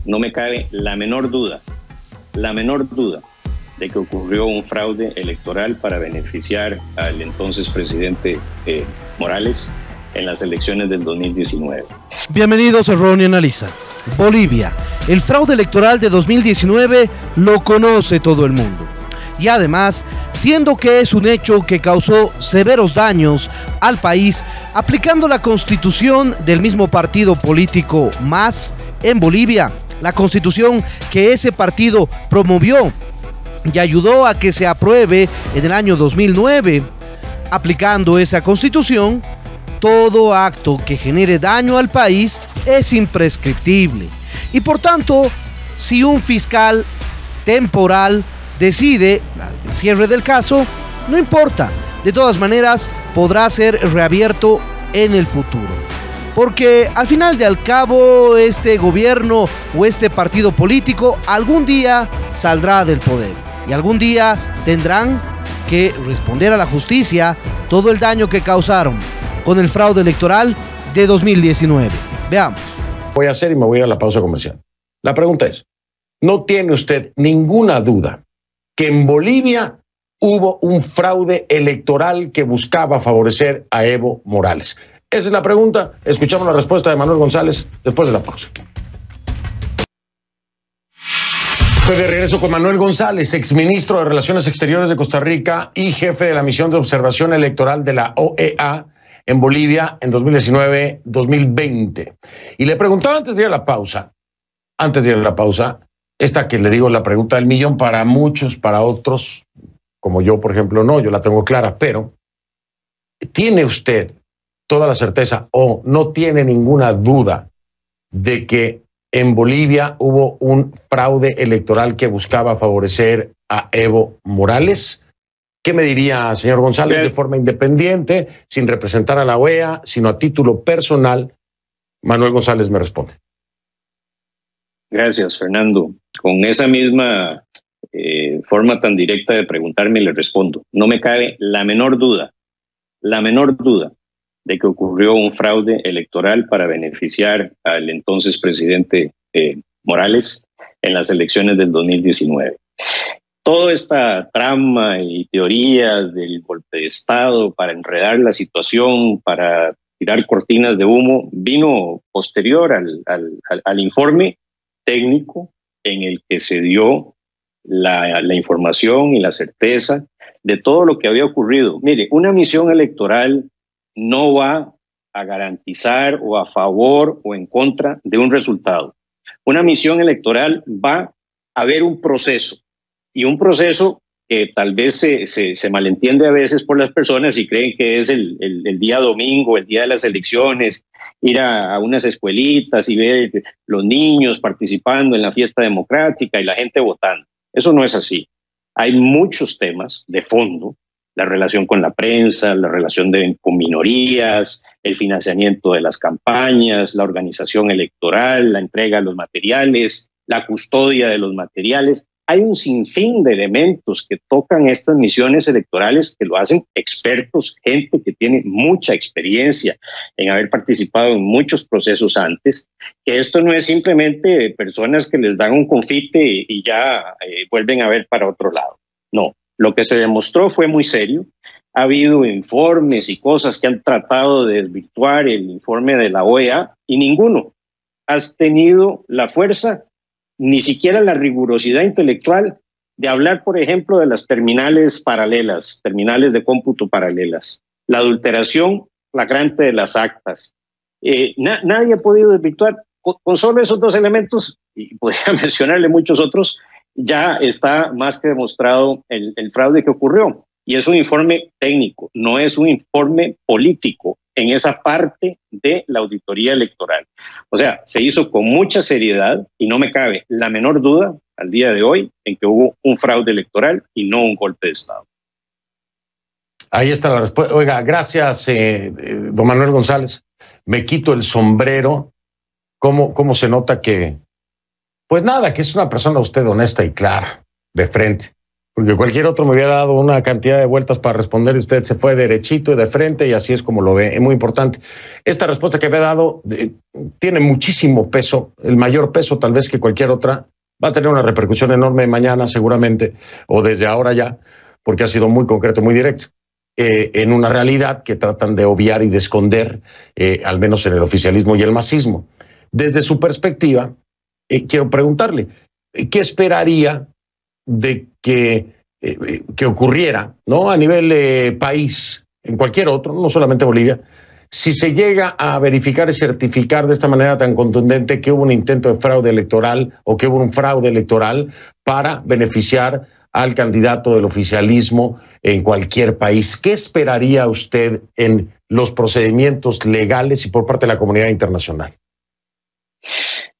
no me cabe la menor duda de que ocurrió un fraude electoral para beneficiar al entonces presidente Morales en las elecciones del 2019. Bienvenidos a Ronnie Analiza. Bolivia. El fraude electoral de 2019 lo conoce todo el mundo. Y además, siendo que es un hecho que causó severos daños al país, aplicando la constitución del mismo partido político MAS en Bolivia, la constitución que ese partido promovió y ayudó a que se apruebe en el año 2009, aplicando esa constitución, todo acto que genere daño al país es imprescriptible. Y por tanto, si un fiscal temporal decide el cierre del caso, no importa, de todas maneras podrá ser reabierto en el futuro. Porque al final de al cabo este gobierno o este partido político algún día saldrá del poder y algún día tendrán que responder a la justicia todo el daño que causaron con el fraude electoral de 2019. Veamos. Voy a hacer y me voy a ir a la pausa comercial. La pregunta es, ¿no tiene usted ninguna duda que en Bolivia hubo un fraude electoral que buscaba favorecer a Evo Morales? Esa es la pregunta. Escuchamos la respuesta de Manuel González después de la pausa. Estoy de regreso con Manuel González, exministro de Relaciones Exteriores de Costa Rica y jefe de la misión de observación electoral de la OEA en Bolivia en 2019-2020. Y le preguntaba antes de ir a la pausa, esta que le digo la pregunta del millón para muchos, para otros, como yo, por ejemplo, no, yo la tengo clara, pero ¿tiene usted toda la certeza o no tiene ninguna duda de que en Bolivia hubo un fraude electoral que buscaba favorecer a Evo Morales? ¿Qué me diría, señor González, de forma independiente, sin representar a la OEA, sino a título personal? Manuel González me responde. Gracias, Fernando. Con esa misma forma tan directa de preguntarme, le respondo. No me cabe la menor duda de que ocurrió un fraude electoral para beneficiar al entonces presidente Morales en las elecciones del 2019. Toda esta trama y teorías del golpe de Estado para enredar la situación, para tirar cortinas de humo, vino posterior al informe técnico en el que se dio la información y la certeza de todo lo que había ocurrido. Mire, una misión electoral no va a garantizar o a favor o en contra de un resultado. Una misión electoral va a haber un proceso, y un proceso que tal vez se malentiende a veces por las personas y creen que es el día domingo, el día de las elecciones, ir a unas escuelitas y ver los niños participando en la fiesta democrática y la gente votando. Eso no es así. Hay muchos temas de fondo: la relación con la prensa, la relación con minorías, el financiamiento de las campañas, la organización electoral, la entrega de los materiales, la custodia de los materiales. Hay un sinfín de elementos que tocan estas misiones electorales que lo hacen expertos, gente que tiene mucha experiencia en haber participado en muchos procesos antes, que esto no es simplemente personas que les dan un confite y ya vuelven a ver para otro lado. No, lo que se demostró fue muy serio. Ha habido informes y cosas que han tratado de desvirtuar el informe de la OEA y ninguno ha tenido la fuerza, ni siquiera la rigurosidad intelectual de hablar, por ejemplo, de las terminales paralelas, terminales de cómputo paralelas, la adulteración flagrante de las actas. Nadie ha podido desvirtuar. Con solo esos dos elementos, y podría mencionarle muchos otros, ya está más que demostrado el fraude que ocurrió. Y es un informe técnico, no es un informe político en esa parte de la auditoría electoral. O sea, se hizo con mucha seriedad y no me cabe la menor duda al día de hoy en que hubo un fraude electoral y no un golpe de Estado. Ahí está la respuesta. Oiga, gracias, don Manuel González. Me quito el sombrero. ¿Cómo se nota que, pues nada, que es una persona usted honesta y clara, de frente? Porque cualquier otro me hubiera dado una cantidad de vueltas para responder y usted se fue derechito y de frente y así es como lo ve. Es muy importante. Esta respuesta que me ha dado tiene muchísimo peso, el mayor peso tal vez que cualquier otra. Va a tener una repercusión enorme mañana seguramente, o desde ahora ya, porque ha sido muy concreto, muy directo, en una realidad que tratan de obviar y de esconder, al menos en el oficialismo y el masismo. Desde su perspectiva, quiero preguntarle, ¿qué esperaría de que ocurriera, ¿no? A nivel país, en cualquier otro, no solamente Bolivia, si se llega a verificar y certificar de esta manera tan contundente que hubo un intento de fraude electoral o que hubo un fraude electoral para beneficiar al candidato del oficialismo en cualquier país? ¿Qué esperaría usted en los procedimientos legales y por parte de la comunidad internacional?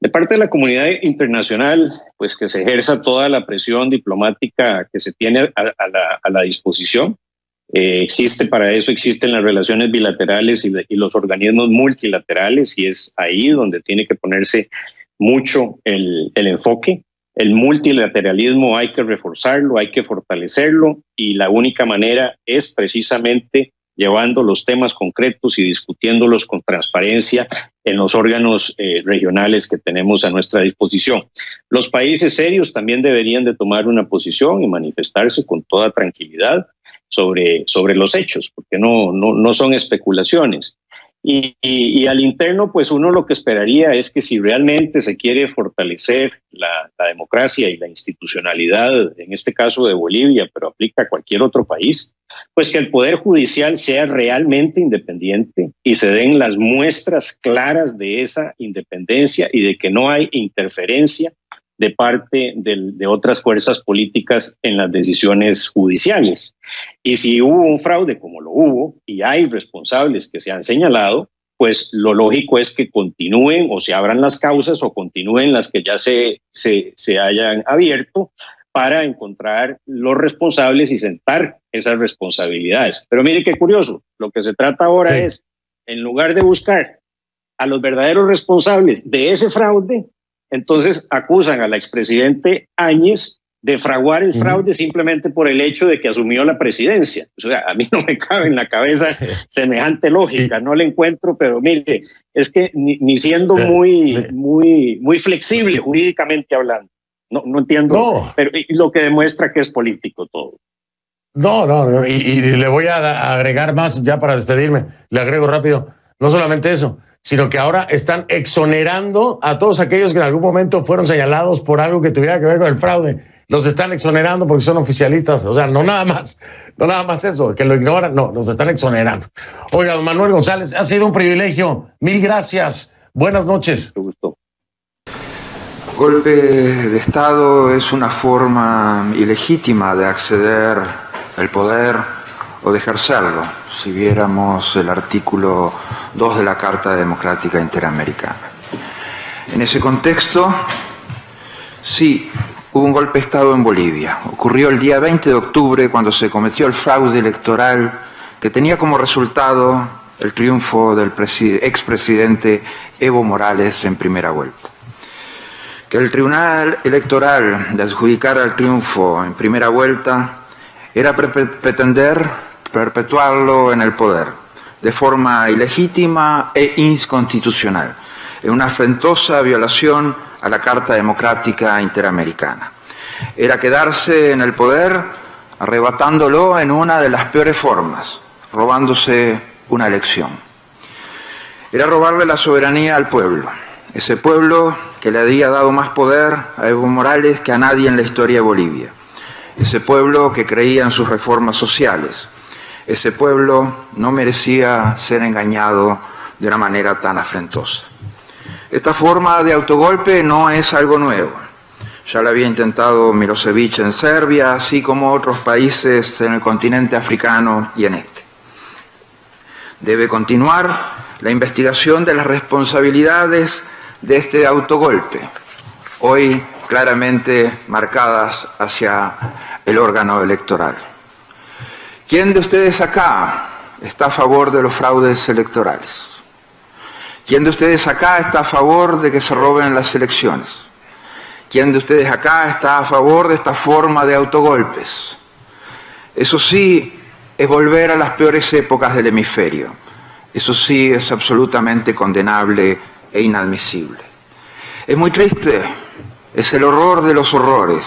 De parte de la comunidad internacional, pues que se ejerza toda la presión diplomática que se tiene a la disposición. Para eso existen las relaciones bilaterales y los organismos multilaterales, y es ahí donde tiene que ponerse mucho el enfoque. El multilateralismo hay que reforzarlo, hay que fortalecerlo, y la única manera es precisamente llevando los temas concretos y discutiéndolos con transparencia en los órganos regionales que tenemos a nuestra disposición. Los países serios también deberían de tomar una posición y manifestarse con toda tranquilidad sobre los hechos, porque no son especulaciones. Y al interno, pues uno lo que esperaría es que si realmente se quiere fortalecer la democracia y la institucionalidad, en este caso de Bolivia, pero aplica a cualquier otro país, pues que el Poder Judicial sea realmente independiente y se den las muestras claras de esa independencia y de que no hay interferencia de parte de otras fuerzas políticas en las decisiones judiciales. Y si hubo un fraude, como lo hubo, y hay responsables que se han señalado, pues lo lógico es que continúen o se abran las causas o continúen las que ya se hayan abierto para encontrar los responsables y sentar esas responsabilidades. Pero mire qué curioso, lo que se trata ahora es, en lugar de buscar a los verdaderos responsables de ese fraude, entonces acusan al expresidente Áñez de fraguar el fraude simplemente por el hecho de que asumió la presidencia. O sea, a mí no me cabe en la cabeza semejante lógica, no la encuentro, pero mire, es que ni siendo muy flexible jurídicamente hablando, no entiendo, pero lo que demuestra que es político todo. No, y le voy a agregar más ya para despedirme, le agrego rápido, no solamente eso, sino que ahora están exonerando a todos aquellos que en algún momento fueron señalados por algo que tuviera que ver con el fraude. Los están exonerando porque son oficialistas. O sea, no nada más eso, que lo ignoran, no, los están exonerando. Oiga, don Manuel González, ha sido un privilegio. Mil gracias. Buenas noches. Me gustó. Golpe de Estado es una forma ilegítima de acceder al poder o de ejercerlo, si viéramos el artículo 2 de la Carta Democrática Interamericana. En ese contexto, sí, hubo un golpe de Estado en Bolivia. Ocurrió el día 20 de octubre cuando se cometió el fraude electoral que tenía como resultado el triunfo del expresidente Evo Morales en primera vuelta. Que el Tribunal Electoral le adjudicara el triunfo en primera vuelta era pretender perpetuarlo en el poder de forma ilegítima e inconstitucional, en una afrentosa violación a la Carta Democrática Interamericana. Era quedarse en el poder arrebatándolo en una de las peores formas, robándose una elección. Era robarle la soberanía al pueblo, ese pueblo que le había dado más poder a Evo Morales que a nadie en la historia de Bolivia, ese pueblo que creía en sus reformas sociales. Ese pueblo no merecía ser engañado de una manera tan afrentosa. Esta forma de autogolpe no es algo nuevo. Ya lo había intentado Milosevic en Serbia, así como otros países en el continente africano y en este. Debe continuar la investigación de las responsabilidades de este autogolpe, hoy claramente marcadas hacia el órgano electoral. ¿Quién de ustedes acá está a favor de los fraudes electorales? ¿Quién de ustedes acá está a favor de que se roben las elecciones? ¿Quién de ustedes acá está a favor de esta forma de autogolpes? Eso sí es volver a las peores épocas del hemisferio. Eso sí es absolutamente condenable e inadmisible. Es muy triste, es el horror de los horrores,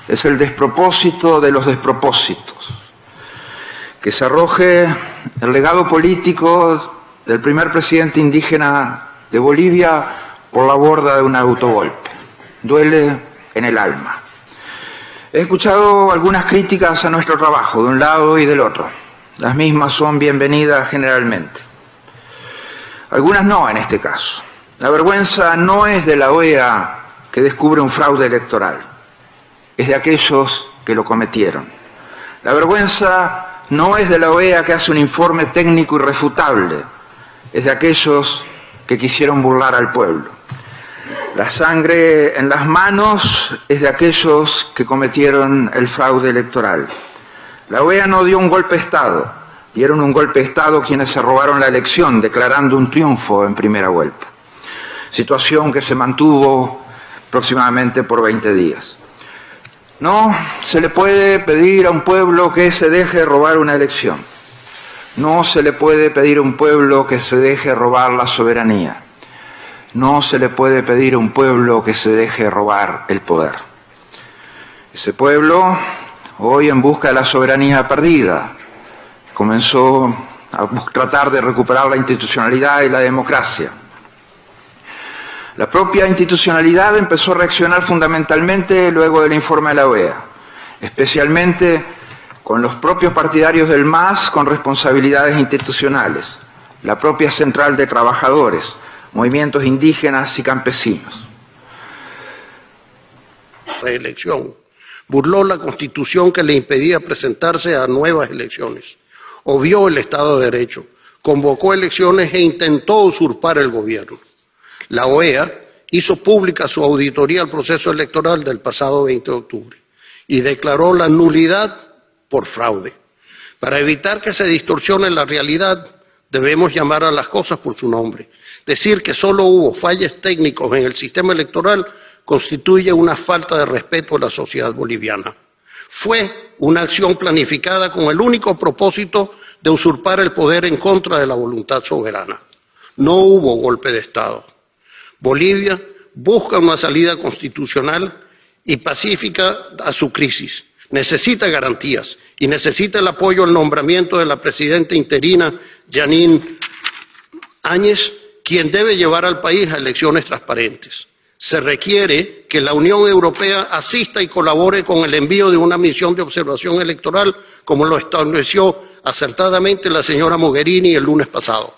es el despropósito de los despropósitos, que se arroje el legado político del primer presidente indígena de Bolivia por la borda de un autogolpe. Duele en el alma. He escuchado algunas críticas a nuestro trabajo de un lado y del otro. Las mismas son bienvenidas generalmente. Algunas no en este caso. La vergüenza no es de la OEA que descubre un fraude electoral, es de aquellos que lo cometieron. La vergüenza no es de la OEA que hace un informe técnico irrefutable, es de aquellos que quisieron burlar al pueblo. La sangre en las manos es de aquellos que cometieron el fraude electoral. La OEA no dio un golpe de Estado, dieron un golpe de Estado quienes se robaron la elección, declarando un triunfo en primera vuelta. Situación que se mantuvo aproximadamente por 20 días. No se le puede pedir a un pueblo que se deje robar una elección. No se le puede pedir a un pueblo que se deje robar la soberanía. No se le puede pedir a un pueblo que se deje robar el poder. Ese pueblo, hoy en busca de la soberanía perdida, comenzó a tratar de recuperar la institucionalidad y la democracia. La propia institucionalidad empezó a reaccionar fundamentalmente luego del informe de la OEA, especialmente con los propios partidarios del MAS con responsabilidades institucionales, la propia Central de Trabajadores, movimientos indígenas y campesinos. Reelección. Burló la Constitución que le impedía presentarse a nuevas elecciones. Obvió el Estado de Derecho. Convocó elecciones e intentó usurpar el gobierno. La OEA hizo pública su auditoría al proceso electoral del pasado 20 de octubre y declaró la nulidad por fraude. Para evitar que se distorsione la realidad, debemos llamar a las cosas por su nombre. Decir que solo hubo fallos técnicos en el sistema electoral constituye una falta de respeto a la sociedad boliviana. Fue una acción planificada con el único propósito de usurpar el poder en contra de la voluntad soberana. No hubo golpe de Estado. Bolivia busca una salida constitucional y pacífica a su crisis. Necesita garantías y necesita el apoyo al nombramiento de la presidenta interina Jeanine Áñez, quien debe llevar al país a elecciones transparentes. Se requiere que la Unión Europea asista y colabore con el envío de una misión de observación electoral, como lo estableció acertadamente la señora Mogherini el lunes pasado.